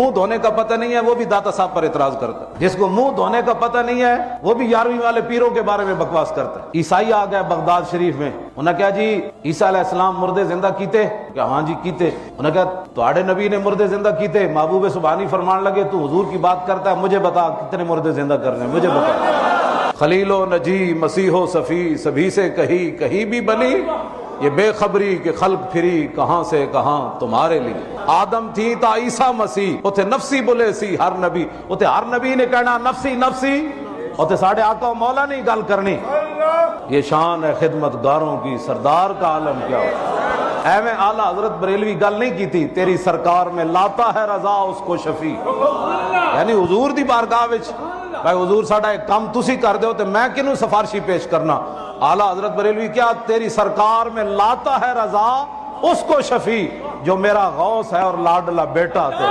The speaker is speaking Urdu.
منہ دھونے کا پتہ نہیں ہے وہ بھی داتا صاحب پر اعتراض کرتا ہے، جس کو منہ دھونے کا پتہ نہیں ہے وہ بھی 11ویں والے پیروں کے بارے میں بکواس کرتا ہے۔ عیسائی آ گئے بغداد شریف میں، انہوں نے کہا جی عیسیٰ علیہ السلام مردے زندہ کیتے؟ کہ ہاں جی کیتے۔ انہوں نے کہا تواڈے نبی نے مردے زندہ کیتے؟ محبوب سبحانی فرمان لگے تو حضور کی بات کرتا ہے، مجھے بتا کتنے مردے زندہ کرنے ہیں، مجھے بتا۔ خلیل و نجی مسیح و صفی سبھی سے کہیں بھی بنی، یہ بے خبری کہ خلق پھری کہاں سے کہاں تمہارے لیے۔ آدم تھی تا عیسیٰ مسیح اوتے نفسی بولے سی ہر نبی، اوتے ہر نبی نے کہنا نفسی نفسی، اوتے ساڑھے آقا و مولا نہیں گل کرنی۔ یہ شان ہے خدمت گاروں کی، سردار کا عالم کیا ہو۔ اے میں اعلیٰ حضرت بریلوی گل نہیں کی تھی، تیری سرکار میں لاتا ہے رضا اس کو شفیع، یعنی حضور دی بارگاہ وچ بھائی حضور ساڈا ایک کام تسی کر دیو تے میں کنوں سفارشی پیش کرنا۔ اعلیٰ حضرت بریلوی کیا تیری سرکار میں لاتا ہے رضا اس کو شفیع جو میرا غوث ہے اور لاڈلا بیٹا تھے۔